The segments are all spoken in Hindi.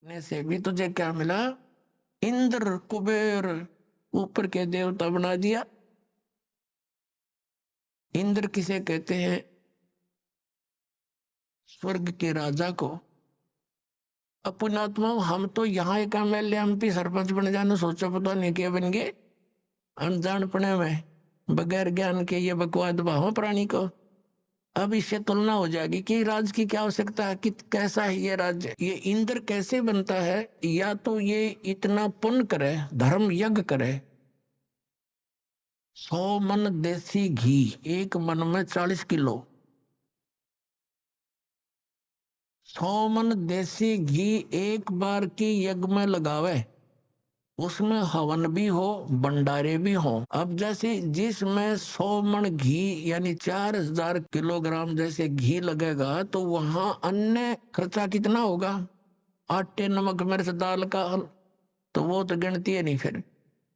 ने से भी तुझे क्या मिला? इंद्र कुबेर ऊपर के देवता बना दिया। इंद्र किसे कहते हैं? स्वर्ग के राजा को। अपनात्मा हम तो यहाँ एक एमएलए एमपी सरपंच बन जाने सोचो, पता नहीं क्या बन गए अनजानपने में, बगैर ज्ञान के ये बकवाद भाव प्राणी को। अब इससे तुलना हो जाएगी कि राज की क्या आवश्यकता है, कि कैसा है ये राज्य। ये इंद्र कैसे बनता है? या तो ये इतना पुण्य करे, धर्म यज्ञ करे, 100 मन देसी घी, एक मन में 40 किलो, 100 मन देसी घी एक बार की यज्ञ में लगावे, उसमें हवन भी हो, भंडारे भी हो। अब जैसे जिसमें 100 मन घी यानी 4000 किलोग्राम जैसे घी लगेगा, तो वहां अन्य खर्चा कितना होगा? आटे नमक मिर्च दाल का, तो वो तो गिनती है नहीं फिर।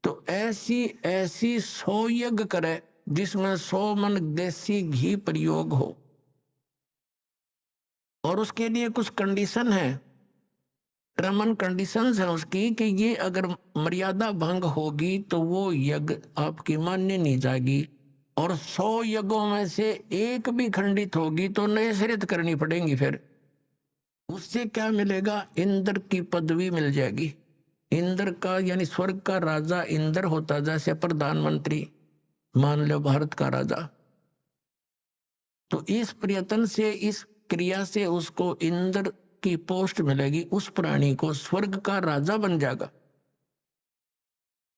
तो ऐसी ऐसी 100 यज्ञ करे जिसमें 100 मन देसी घी प्रयोग हो, और उसके लिए कुछ कंडीशन है, टर्म एंड कंडीशंस है उसकी, कि ये अगर मर्यादा भंग होगी तो वो यज्ञ आपकी मान्य नहीं जाएगी, और 100 यज्ञों में से एक भी खंडित होगी तो नए सिरे करनी पड़ेंगी। फिर उससे क्या मिलेगा? इंद्र की पदवी मिल जाएगी। इंद्र का यानी स्वर्ग का राजा इंद्र होता, जैसे प्रधानमंत्री मान लो भारत का राजा। तो इस प्रयत्न से, इस क्रिया से उसको इंद्र की पोस्ट मिलेगी, उस प्राणी को स्वर्ग का राजा बन जाएगा।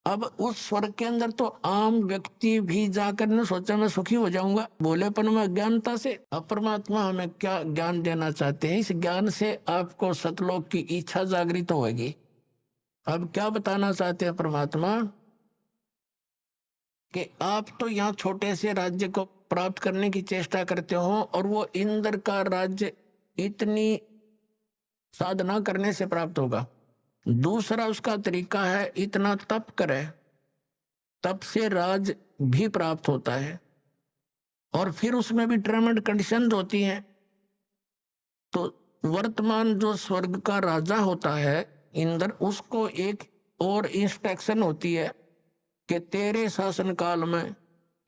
अब उस स्वर्ग के अंदर तो आम व्यक्ति भी जाकर ने सोचा मैं सुखी हो जाऊंगा, बोलेपन में अज्ञानता से। अब परमात्मा हमें क्या ज्ञान देना चाहते हैं? इस ज्ञान से आपको सतलोक की इच्छा जागृत होगी। अब क्या बताना चाहते हैं परमात्मा? कि आप तो यहाँ छोटे से राज्य को प्राप्त करने की चेष्टा करते हो, और वो इंद्र का राज्य इतनी साधना करने से प्राप्त होगा। दूसरा उसका तरीका है, इतना तप करे, तप से राज भी प्राप्त होता है, और फिर उसमें भी टर्म एंड कंडीशन होती हैं। तो वर्तमान जो स्वर्ग का राजा होता है इंद्र, उसको एक और इंस्ट्रक्शन होती है कि तेरे शासन काल में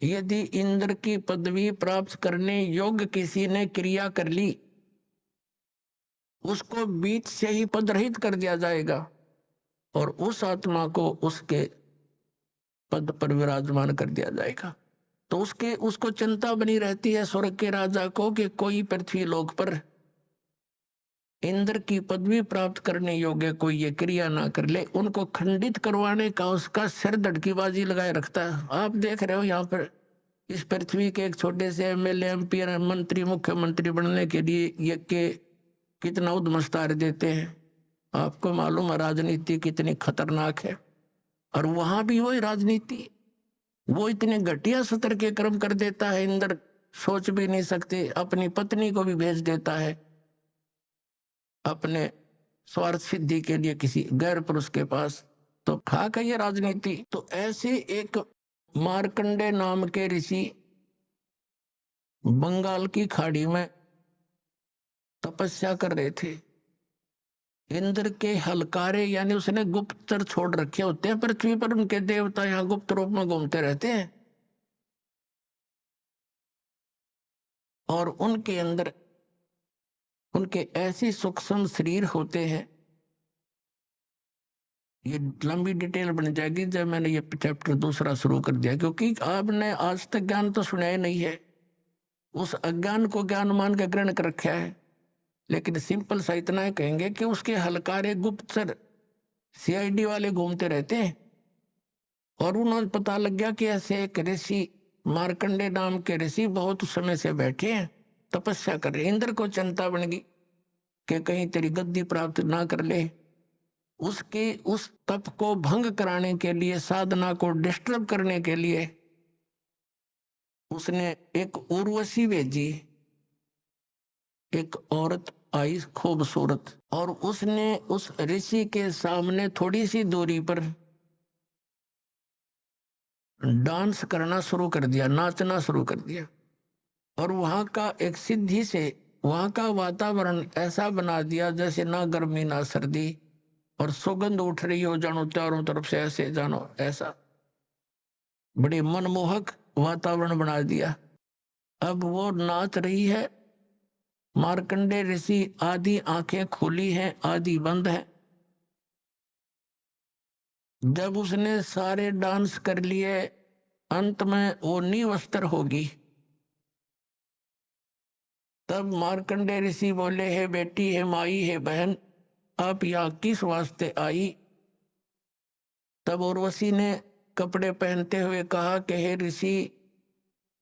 यदि इंद्र की पदवी प्राप्त करने योग्य किसी ने क्रिया कर ली, उसको बीच से ही पदरहित कर दिया जाएगा, और उस आत्मा को उसके पद पर विराजमान कर दिया जाएगा। तो उसको चिंता बनी रहती है स्वर्ग के राजा को, कि कोई पृथ्वी लोक पर इंद्र की पदवी प्राप्त करने योग्य कोई ये क्रिया ना कर ले। उनको खंडित करवाने का उसका सिर धड़कीबाजी लगाए रखता है। आप देख रहे हो यहाँ पर इस पृथ्वी के एक छोटे से एमएलए एमपी मंत्री मुख्यमंत्री बनने के लिए ये के कितना उद्मस्तार देते हैं। आपको मालूम है राजनीति कितनी खतरनाक है, और वहां भी वही राजनीति, वो इतने घटिया सतर के कर्म कर देता है इंद्र, सोच भी नहीं सकते। अपनी पत्नी को भी भेज देता है अपने स्वार्थ सिद्धि के लिए किसी गैर पुरुष के पास। तो खाक है ये राजनीति। तो ऐसे एक मार्कंडे नाम के ऋषि बंगाल की खाड़ी में तपस्या कर रहे थे। इंद्र के हलकारे यानी उसने गुप्तचर छोड़ रखे होते हैं पृथ्वी पर, उनके देवता यहाँ गुप्त रूप में घूमते रहते हैं, और उनके अंदर उनके ऐसे सूक्ष्म शरीर होते हैं। ये लंबी डिटेल बन जाएगी जब मैंने ये चैप्टर दूसरा शुरू कर दिया, क्योंकि आपने आज तक ज्ञान तो सुना ही नहीं है, उस अज्ञान को ज्ञान मान के ग्रहण कर रखा है। लेकिन सिंपल सा इतना है कहेंगे कि उसके हलकारे गुप्तचर सीआईडी वाले घूमते रहते हैं, और उन्होंने पता लग गया कि ऐसे एक ऋषि मार्कंडे नाम के ऋषि बहुत समय से बैठे हैं, तपस्या कर रहे। इंद्र को चिंता बन गई कि कहीं तेरी गद्दी प्राप्त ना कर ले। उसके उस तप को भंग कराने के लिए, साधना को डिस्टर्ब करने के लिए उसने एक उर्वशी भेजी। एक औरत आई खूबसूरत, और उसने उस ऋषि के सामने थोड़ी सी दूरी पर डांस करना शुरू कर दिया, नाचना शुरू कर दिया। और वहां का एक सिद्धि से वहां का वातावरण ऐसा बना दिया जैसे ना गर्मी ना सर्दी, और सुगंध उठ रही हो जानो चारों तरफ से, ऐसे जानो ऐसा बड़े मनमोहक वातावरण बना दिया। अब वो नाच रही है। मार्कंडे ऋषि आधी आंखें खुली हैं, आधी बंद है। जब उसने सारे डांस कर लिए, अंत में वो निवस्त्र होगी। तब मार्कंडे ऋषि बोले, है बेटी, है माई, है बहन, आप यहाँ किस वास्ते आई? तब उर्वशी ने कपड़े पहनते हुए कहा कि हे ऋषि,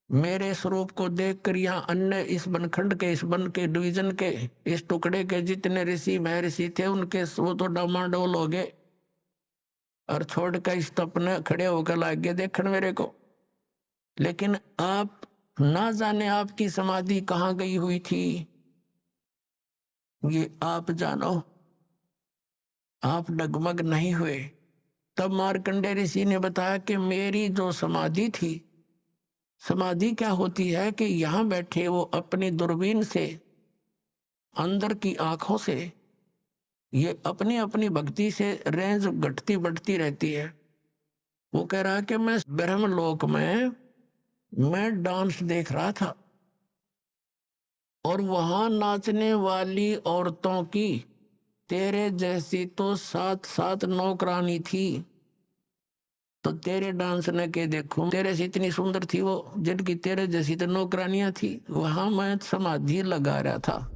मेरे स्वरूप को देखकर यहाँ अन्य इस बनखंड के, इस वन के, डिवीजन के, इस टुकड़े के जितने ऋषि महर्षि थे उनके वो तो डामाडोल हो गए और छोड़ कर इस तपने खड़े होकर लाग गए देखण मेरे को। लेकिन आप ना जाने आपकी समाधि कहाँ गई हुई थी, ये आप जानो। आप डगमग नहीं हुए। तब मार्कंडे ऋषि ने बताया कि मेरी जो समाधि थी, समाधि क्या होती है कि यहाँ बैठे वो अपनी दूरबीन से, अंदर की आंखों से, ये अपनी अपनी भक्ति से रेंज घटती बढ़ती रहती है। वो कह रहा है कि मैं ब्रह्मलोक में मैं डांस देख रहा था और वहां नाचने वाली औरतों की तेरे जैसी तो 7-7 नौकरानी थी। तो तेरे डांस ने के देखूं, तेरे से इतनी सुंदर थी वो, जिनकी तेरे जैसी तो नौकरानियां थी। वहां मैं समाधि लगा रहा था।